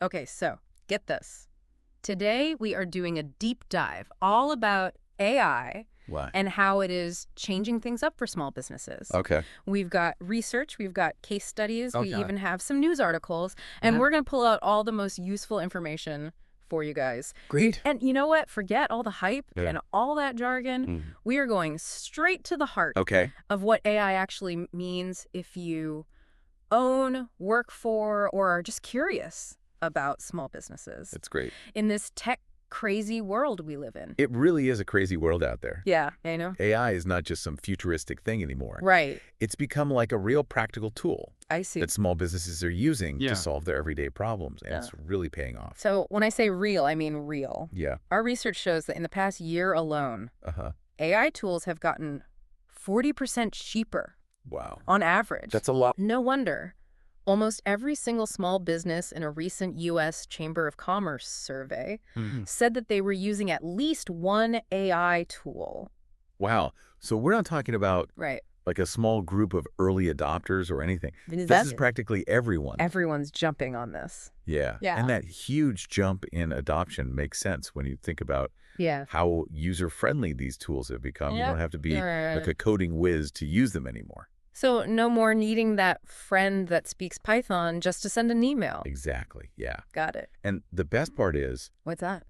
Okay, so get this. Today, we are doing a deep dive all about AI Why? and how it is changing things up for small businesses. Okay. We've got research, we've got case studies, we Okay. even have some news articles, and we're going to pull out all the most useful information for you guys. Great. And you know what? Forget all the hype Yeah. and all that jargon. Mm. We are going straight to the heart Okay. of what AI actually means if you own, work for, or are just curious about small businesses That's great. in this tech crazy world we live in. It really is a crazy world out there. Yeah, I know. AI is not just some futuristic thing anymore. Right. It's become like a real practical tool I see. that small businesses are using Yeah. to solve their everyday problems, and Yeah. it's really paying off. So when I say real, I mean real. Yeah. Our research shows that in the past year alone, Uh-huh. AI tools have gotten 40% cheaper Wow. on average. That's a lot. No wonder. Almost every single small business in a recent U.S. Chamber of Commerce survey said that they were using at least one AI tool. Wow. So we're not talking about Right. like a small group of early adopters or anything. This That's is practically everyone. Everyone's jumping on this. Yeah. Yeah. And that huge jump in adoption makes sense when you think about Yeah. how user-friendly these tools have become. You Yep. don't have to be Right. like a coding whiz to use them anymore. So no more needing that friend that speaks Python just to send an email. Exactly. Yeah. Got it. And the best part is What's that?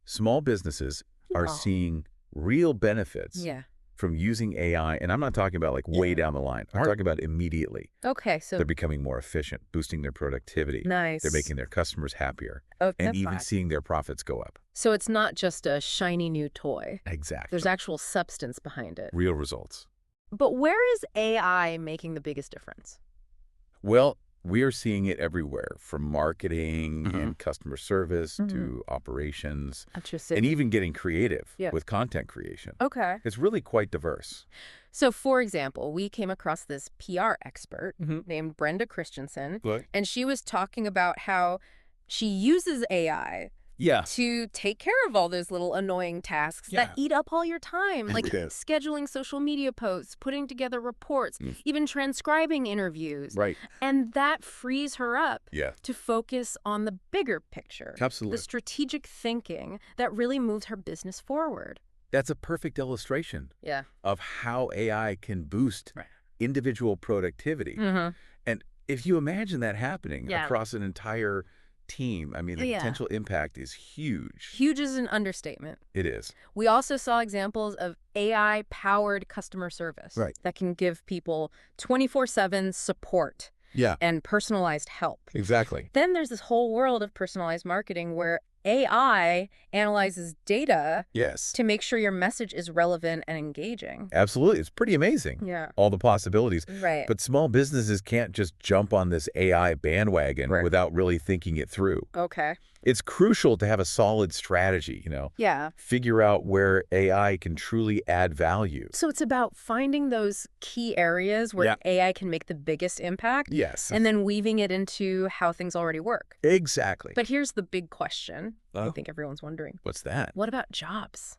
small businesses are Oh. seeing real benefits Yeah. from using AI. And I'm not talking about like way down the line. I'm talking about immediately. Okay, so They're becoming more efficient, boosting their productivity. nice. They're making their customers happier Oh, and that's even fine. seeing their profits go up. So it's not just a shiny new toy. Exactly. There's actual substance behind it. Real results. But where is AI making the biggest difference? Well, we are seeing it everywhere, from marketing Mhm. and customer service to operations, Interesting. and even getting creative Yeah. with content creation. Okay. It's really quite diverse. So, for example, we came across this PR expert Mhm. named Brenda Christensen, What? and she was talking about how she uses AI Yeah. to take care of all those little annoying tasks that eat up all your time, like Yes. scheduling social media posts, putting together reports, Mm. even transcribing interviews. Right. And that frees her up Yeah. to focus on the bigger picture, Absolutely. the strategic thinking that really moves her business forward. That's a perfect illustration Yeah. of how AI can boost Right. individual productivity. Mm-hmm. And if you imagine that happening Yeah. across an entire team, I mean, the Yeah. potential impact is huge. Huge is an understatement. It is. We also saw examples of AI-powered customer service Right. that can give people 24/7 support Yeah, and personalized help. exactly. Then there's this whole world of personalized marketing where AI analyzes data Yes. to make sure your message is relevant and engaging. Absolutely. It's pretty amazing. Yeah. All the possibilities. Right. But small businesses can't just jump on this AI bandwagon Right. without really thinking it through. Okay. It's crucial to have a solid strategy, Yeah. figure out where AI can truly add value. So it's about finding those key areas where Yeah. AI can make the biggest impact Yes. and then weaving it into how things already work. Exactly. But here's the big question I Oh. think everyone's wondering. What's that? What about jobs?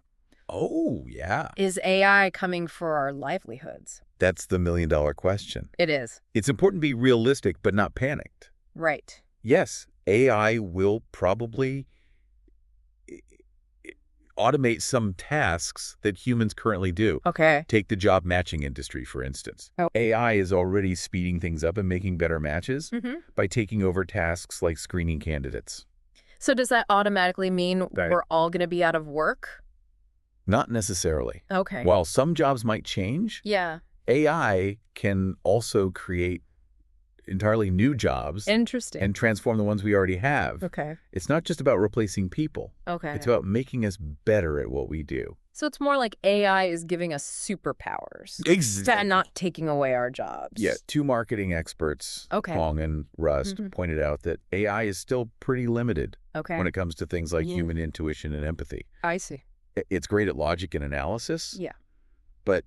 Oh, yeah. Is AI coming for our livelihoods? That's the million-dollar question. It is. It's important to be realistic, but not panicked. Right. Yes, AI will probably automate some tasks that humans currently do. Okay. Take the job matching industry, for instance. Oh. AI is already speeding things up and making better matches Mm-hmm. by taking over tasks like screening candidates. So does that automatically mean Right. we're all going to be out of work? Not necessarily. Okay. While some jobs might change, Yeah. AI can also create entirely new jobs Interesting. and transform the ones we already have. Okay. It's not just about replacing people. Okay. It's about making us better at what we do. So it's more like AI is giving us superpowers and not taking away our jobs. Yeah, two marketing experts, Okay. Hong and Rust, Mhm. pointed out that AI is still pretty limited Okay. when it comes to things like Yeah. human intuition and empathy. I see. It's great at logic and analysis, Yeah. but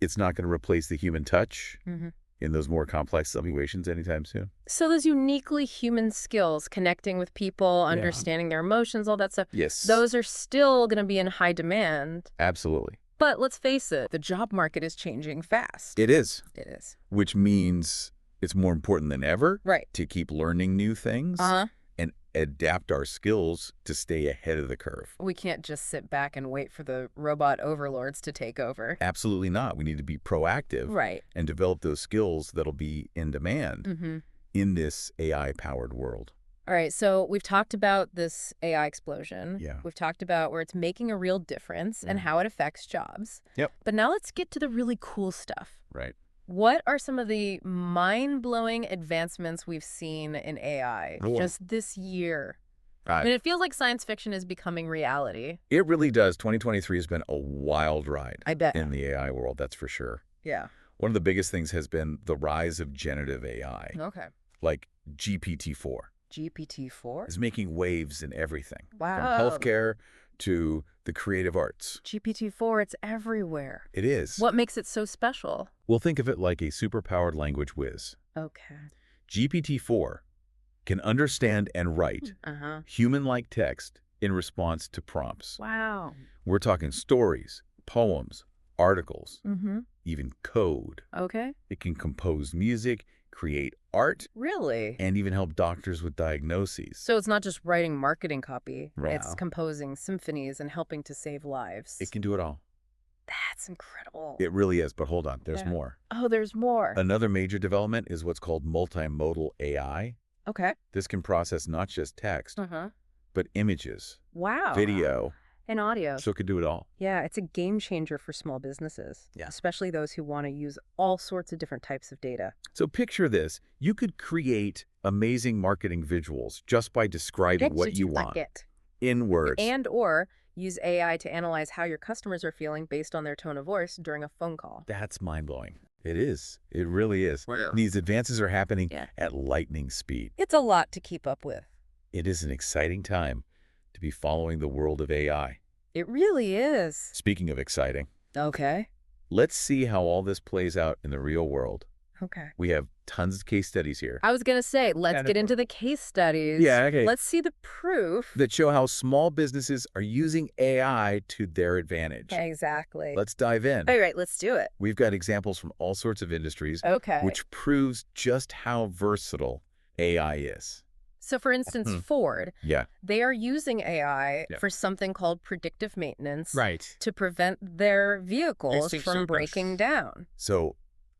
it's not going to replace the human touch Mm-hmm. in those more complex situations anytime soon. So those uniquely human skills, connecting with people, understanding their emotions, all that stuff, Yes. those are still going to be in high demand. Absolutely. But let's face it, the job market is changing fast. It is, It is. which means it's more important than ever Right. to keep learning new things Uh-huh. and adapt our skills to stay ahead of the curve. We can't just sit back and wait for the robot overlords to take over. Absolutely not. We need to be proactive Right. and develop those skills that'll be in demand Mm-hmm. in this AI-powered world. All right, so we've talked about this AI explosion. Yeah. We've talked about where it's making a real difference and how it affects jobs. Yep. But now let's get to the really cool stuff. Right. What are some of the mind-blowing advancements we've seen in AI just this year? I mean, it feels like science fiction is becoming reality. It really does. 2023 has been a wild ride I bet. in the AI world, that's for sure. Yeah. One of the biggest things has been the rise of generative AI, Okay. like GPT-4. GPT-4? Is making waves in everything. Wow. From healthcare to the creative arts. GPT-4, it's everywhere. It is. What makes it so special? Well, think of it like a superpowered language whiz. Okay. GPT-4 can understand and write human-like text in response to prompts. Wow. We're talking stories, poems, articles, even code. Okay. It can compose music, create art, Really? and even help doctors with diagnoses. So it's not just writing marketing copy. It's Wow. composing symphonies and helping to save lives. It can do it all. That's incredible. It really is, but hold on, there's more. Oh, there's more. Another major development is what's called multimodal AI. Okay. This can process not just text, but images, Wow. video, And audio. so it could do it all. Yeah, it's a game changer for small businesses. Yeah. Especially those who want to use all sorts of different types of data. So picture this. You could create amazing marketing visuals just by describing what you want in words. And or use AI to analyze how your customers are feeling based on their tone of voice during a phone call. That's mind-blowing. It is. It really is. Wow. These advances are happening at lightning speed. It's a lot to keep up with. It is an exciting time to be following the world of AI. It really is. Speaking of exciting, Okay. let's see how all this plays out in the real world. Okay. We have tons of case studies here I was going to say, let's get into the case studies. Yeah, okay. Let's see the proof. that show how small businesses are using AI to their advantage. Exactly. Let's dive in. All right, let's do it. We've got examples from all sorts of industries, Okay. which proves just how versatile AI is. So for instance, Ford, Yeah. they are using AI for something called predictive maintenance Right. to prevent their vehicles Basic from service. breaking down. So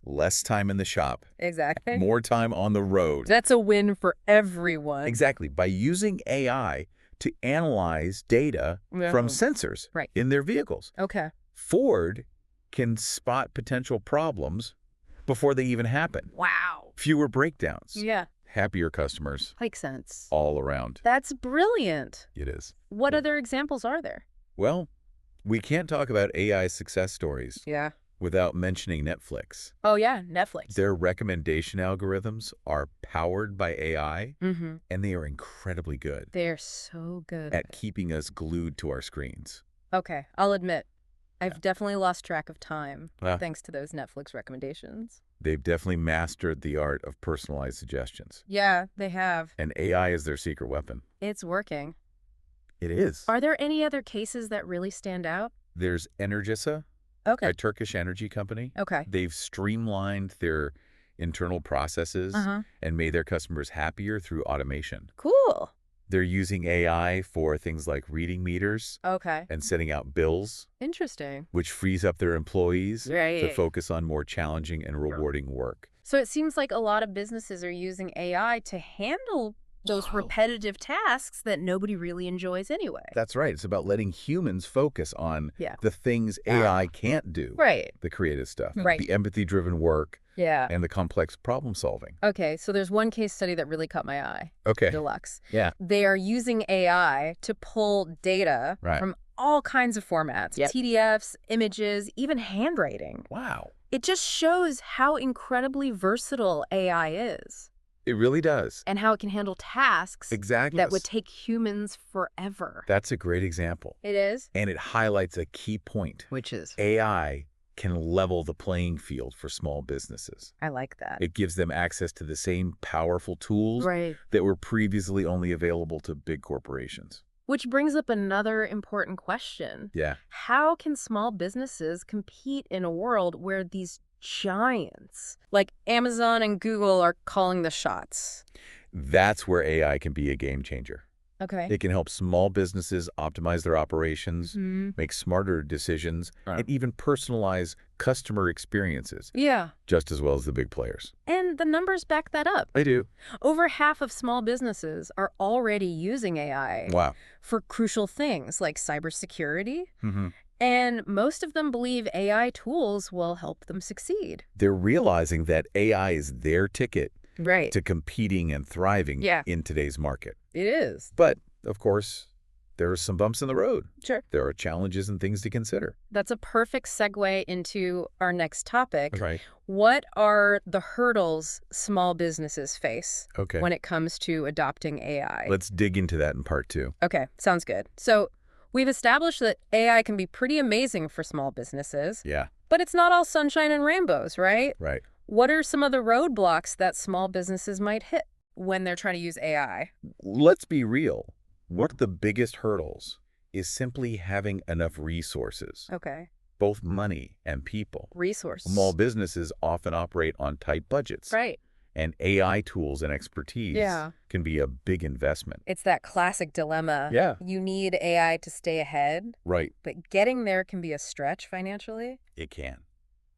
less time in the shop, Exactly. more time on the road. That's a win for everyone. Exactly. By using AI to analyze data from sensors in their vehicles. Okay. Ford can spot potential problems before they even happen. Wow. Fewer breakdowns. Yeah. Happier customers Makes sense. all around. That's brilliant. It is. What other examples are there? Well, we can't talk about AI success stories Yeah. without mentioning Netflix. Oh, yeah. Netflix. Their recommendation algorithms are powered by AI, and they are incredibly good They're so good. at keeping us glued to our screens. Okay. I'll admit, I've definitely lost track of time Yeah. thanks to those Netflix recommendations. They've definitely mastered the art of personalized suggestions, Yeah, they have. and AI is their secret weapon. It's working. It is. Are there any other cases that really stand out? There's Energisa, Okay. a Turkish energy company. Okay. They've streamlined their internal processes and made their customers happier through automation. Cool. They're using AI for things like reading meters Okay. and setting out bills, Interesting. which frees up their employees to Right. focus on more challenging and rewarding work. So it seems like a lot of businesses are using AI to handle those repetitive tasks that nobody really enjoys anyway. That's right. It's about letting humans focus on Yeah. the things AI can't do. Right. The creative stuff, Right. the empathy-driven work, Yeah. and the complex problem solving. Okay, so there's one case study that really caught my eye. Okay. Deluxe. Yeah. They are using AI to pull data from all kinds of formats, TDFs, images, even handwriting. Wow. It just shows how incredibly versatile AI is It really does. and how it can handle tasks Exactly. that would take humans forever. That's a great example. It is? And it highlights a key point. Which is? AI can level the playing field for small businesses. I like that. It gives them access to the same powerful tools Right. that were previously only available to big corporations. Which brings up another important question. Yeah. How can small businesses compete in a world where these giants like Amazon and Google are calling the shots? That's where AI can be a game changer. Okay. It can help small businesses optimize their operations, make smarter decisions, and even personalize customer experiences, Yeah. just as well as the big players. And the numbers back that up. They do. Over half of small businesses are already using AI Wow. for crucial things like cybersecurity, Mm-hmm. and most of them believe AI tools will help them succeed. They're realizing that AI is their ticket Right. to competing and thriving Yeah. in today's market. It is. But, of course, there are some bumps in the road. Sure. There are challenges and things to consider. That's a perfect segue into our next topic. Right. What are the hurdles small businesses face Okay. when it comes to adopting AI? Let's dig into that in part 2. Okay, sounds good. So we've established that AI can be pretty amazing for small businesses, Yeah. but it's not all sunshine and rainbows, right? Right. What are some of the roadblocks that small businesses might hit when they're trying to use AI? Let's be real. One of the biggest hurdles is simply having enough resources, Okay. both money and people. Resources. Small businesses often operate on tight budgets. Right. And AI tools and expertise Yeah. can be a big investment. It's that classic dilemma. Yeah. You need AI to stay ahead, Right. but getting there can be a stretch financially, It can.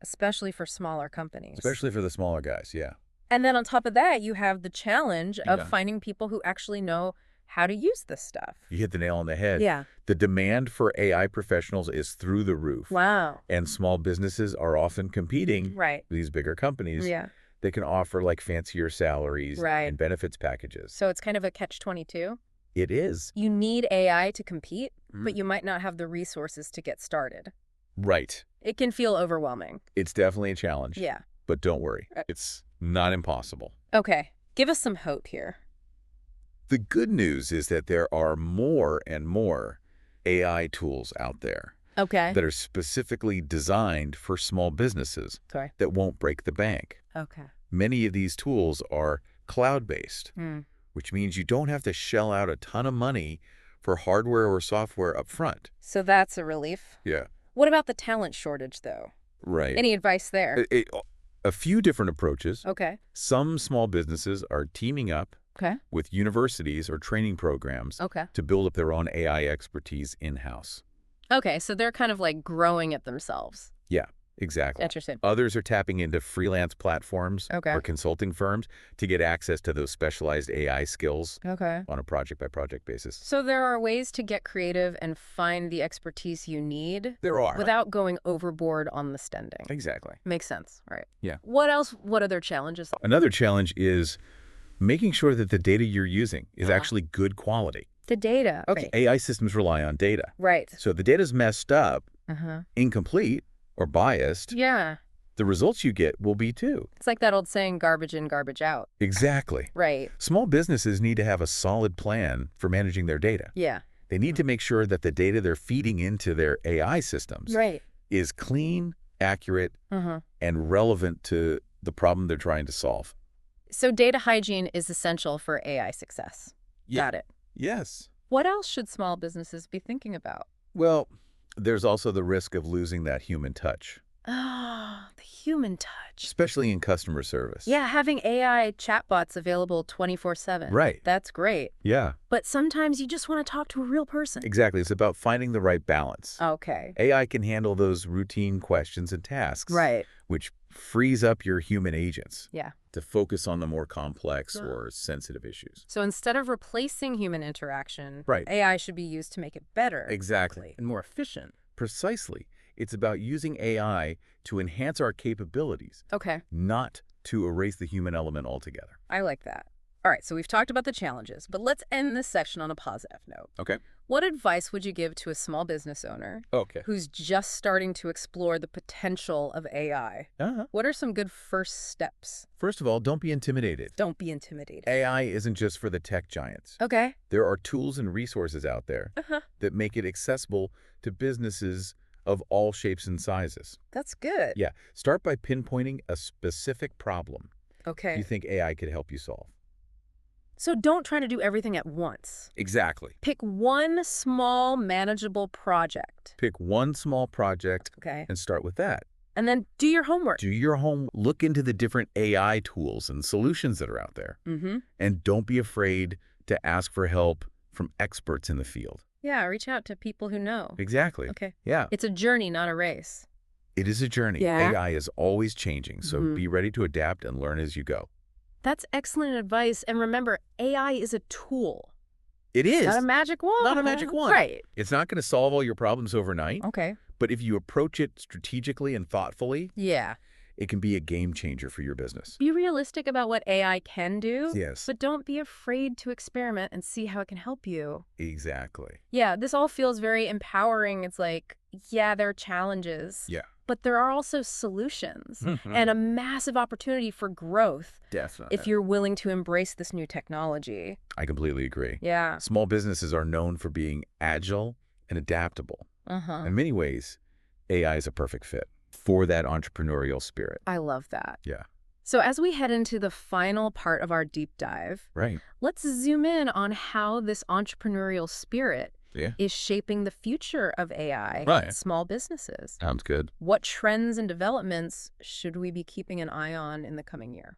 especially for smaller companies. Especially for the smaller guys, yeah. And then on top of that, you have the challenge of Yeah. finding people who actually know how to use this stuff. You hit the nail on the head. Yeah. The demand for AI professionals is through the roof. Wow. And small businesses are often competing Right. with these bigger companies Yeah. that can offer like fancier salaries Right. and benefits packages. So it's kind of a catch-22. It is. You need AI to compete, but you might not have the resources to get started. Right. It can feel overwhelming. It's definitely a challenge. Yeah. But don't worry. It's not impossible. Okay. Give us some hope here. The good news is that there are more and more AI tools out there Okay. that are specifically designed for small businesses Sorry. that won't break the bank. Okay. Many of these tools are cloud-based, Hmm. which means you don't have to shell out a ton of money for hardware or software up front. So that's a relief. Yeah. What about the talent shortage, though? Right. Any advice there? A few different approaches. Okay. Some small businesses are teaming up Okay. with universities or training programs Okay. to build up their own AI expertise in-house. Okay, so they're kind of like growing it themselves. Yeah, exactly. Interesting. Others are tapping into freelance platforms Okay. or consulting firms to get access to those specialized AI skills Okay. on a project-by-project basis. So there are ways to get creative and find the expertise you need There are. without going overboard on the spending. Exactly. Makes sense, right? Yeah. What else? What other challenges? Another challenge is making sure that the data you're using is actually good quality. The data. Okay. AI systems rely on data. Right. So if the data's messed up, Uh-huh. incomplete, or biased, Yeah. the results you get will be too. It's like that old saying, garbage in, garbage out. Exactly. Right. Small businesses need to have a solid plan for managing their data. Yeah. They need to make sure that the data they're feeding into their AI systems Right. is clean, accurate, Uh-huh. and relevant to the problem they're trying to solve. So data hygiene is essential for AI success. Got it. Yes. What else should small businesses be thinking about? Well, there's also the risk of losing that human touch, Ah, the human touch. especially in customer service. Yeah, having AI chatbots available 24/7. Right. That's great. Yeah, But sometimes you just want to talk to a real person. exactly. It's about finding the right balance. Okay. AI can handle those routine questions and tasks, Right. which frees up your human agents Yeah. to focus on the more complex or sensitive issues. So instead of replacing human interaction, Right. AI should be used to make it better. Exactly. And more efficient. Precisely. It's about using AI to enhance our capabilities, Okay. not to erase the human element altogether. I like that. All right, so we've talked about the challenges, but let's end this section on a positive note. Okay. What advice would you give to a small business owner Okay. who's just starting to explore the potential of AI? What are some good first steps? First of all, don't be intimidated. Don't be intimidated. AI isn't just for the tech giants. Okay. There are tools and resources out there Uh-huh. that make it accessible to businesses of all shapes and sizes. That's good. Yeah. Start by pinpointing a specific problem Okay. you think AI could help you solve. So don't try to do everything at once. Exactly. Pick one small, manageable project. Pick one small project Okay. and start with that. And then do your homework. Do your homework. Look into the different AI tools and solutions that are out there. Mm-hmm. And don't be afraid to ask for help from experts in the field. Yeah, reach out to people who know. Exactly. Okay. Yeah. It's a journey, not a race. It is a journey. Yeah. AI is always changing, so be ready to adapt and learn as you go. That's excellent advice. And remember, AI is a tool. It is. Not a magic wand. Not a magic wand. Right. It's not going to solve all your problems overnight. Okay. But if you approach it strategically and thoughtfully, Yeah. it can be a game changer for your business. Be realistic about what AI can do. Yes. But don't be afraid to experiment and see how it can help you. Exactly. Yeah, this all feels very empowering. It's like, yeah, there are challenges. Yeah. But there are also solutions and a massive opportunity for growth. Definitely. If you're willing to embrace this new technology. I completely agree. Yeah. Small businesses are known for being agile and adaptable. In many ways, AI is a perfect fit for that entrepreneurial spirit. I love that. Yeah. So as we head into the final part of our deep dive, Right. let's zoom in on how this entrepreneurial spirit is shaping the future of AI in small businesses. Sounds good. What trends and developments should we be keeping an eye on in the coming year?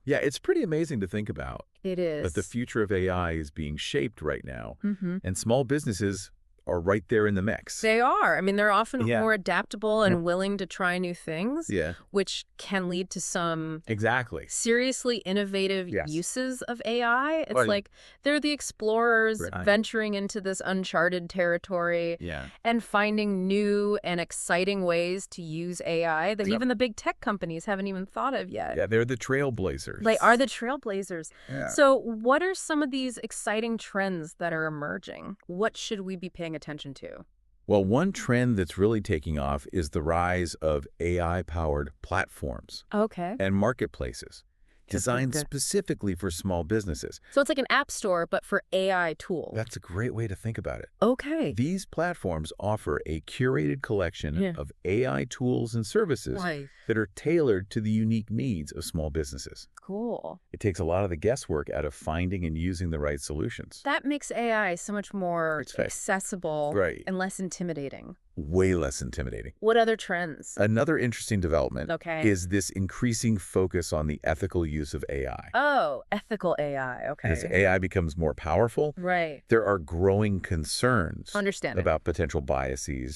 Yeah, it's pretty amazing to think about. It is. That the future of AI is being shaped right now, and small businesses are right there in the mix. They are. I mean, they're often more adaptable and willing to try new things, Yeah. which can lead to some Exactly. seriously innovative uses of AI. It's Right. like they're the explorers Right. venturing into this uncharted territory and finding new and exciting ways to use AI that even the big tech companies haven't even thought of yet. Yeah, they're the trailblazers. They are the trailblazers. Yeah. So what are some of these exciting trends that are emerging? What should we be paying attention to? Well, one trend that's really taking off is the rise of AI-powered platforms Okay. and marketplaces designed specifically for small businesses. So it's like an app store, but for AI tools. That's a great way to think about it. Okay. These platforms offer a curated collection of AI tools and services that are tailored to the unique needs of small businesses. Cool. It takes a lot of the guesswork out of finding and using the right solutions. That makes AI so much more accessible and less intimidating. Way less intimidating. What other trends? Another interesting development is this increasing focus on the ethical use of AI. Oh, ethical AI. Okay. As AI becomes more powerful, there are growing concerns about potential biases,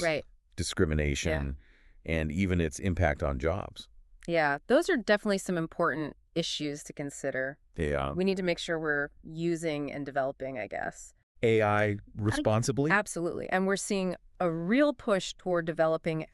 discrimination, and even its impact on jobs. Yeah, those are definitely some important issues to consider. Yeah. We need to make sure we're using and developing, I guess, AI responsibly? Absolutely. And we're seeing a real push toward developing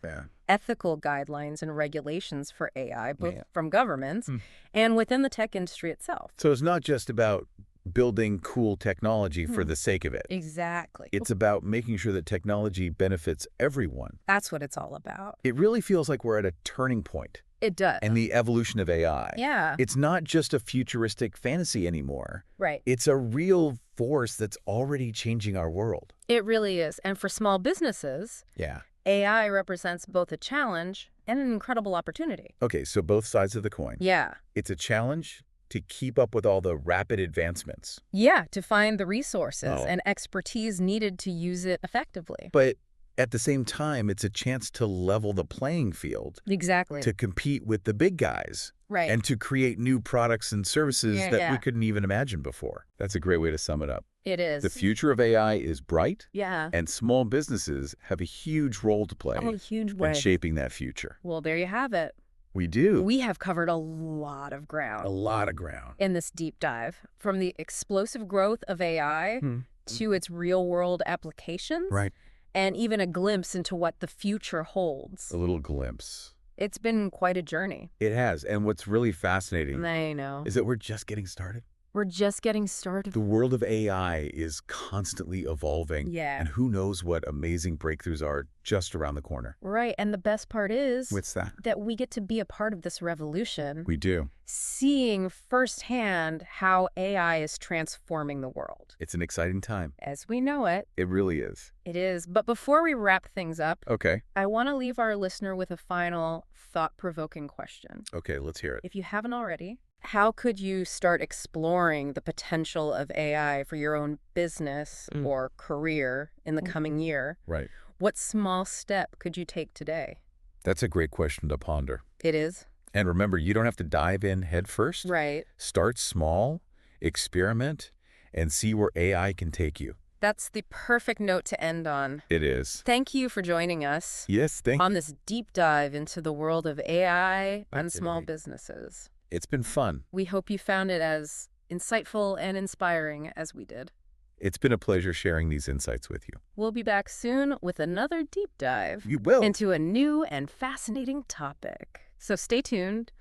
ethical guidelines and regulations for AI, both from governments and within the tech industry itself. So it's not just about building cool technology for the sake of it. Exactly. It's about making sure that technology benefits everyone. That's what it's all about. It really feels like we're at a turning point. It does. And the evolution of AI. Yeah. It's not just a futuristic fantasy anymore. Right. It's a real force that's already changing our world. It really is. And for small businesses, AI represents both a challenge and an incredible opportunity. Okay, so both sides of the coin. Yeah. It's a challenge to keep up with all the rapid advancements. Yeah, to find the resources and expertise needed to use it effectively. But at the same time, it's a chance to level the playing field. Exactly. To compete with the big guys. Right. And to create new products and services that we couldn't even imagine before. That's a great way to sum it up. It is. The future of AI is bright. Yeah. And small businesses have a huge role to play in shaping that future. Well, there you have it. We do. We have covered a lot of ground. A lot of ground. In this deep dive, from the explosive growth of AI to its real-world applications. Right. And even a glimpse into what the future holds. A little glimpse. It's been quite a journey. It has. And what's really fascinating I know. is that we're just getting started. We're just getting started. The world of AI is constantly evolving. Yeah. And who knows what amazing breakthroughs are just around the corner. Right. And the best part is what's that? That we get to be a part of this revolution. We do. Seeing firsthand how AI is transforming the world. It's an exciting time. As we know it. It really is. It is. But before we wrap things up, I want to leave our listener with a final thought-provoking question. Okay, let's hear it. If you haven't already, how could you start exploring the potential of AI for your own business or career in the coming year? Right. What small step could you take today? That's a great question to ponder. It is. And remember, you don't have to dive in head first. Right. Start small, experiment, and see where AI can take you. That's the perfect note to end on. It is. Thank you for joining us. Yes, thank you. On this deep dive into the world of AI and small businesses. It's been fun. We hope you found it as insightful and inspiring as we did. It's been a pleasure sharing these insights with you. We'll be back soon with another deep dive. You will. Into a new and fascinating topic. So stay tuned.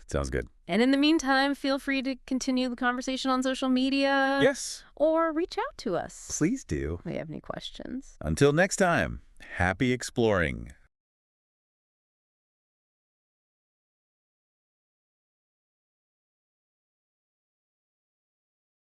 Sounds good. And in the meantime, feel free to continue the conversation on social media. Yes. Or reach out to us. Please do. If you have any questions. Until next time, happy exploring.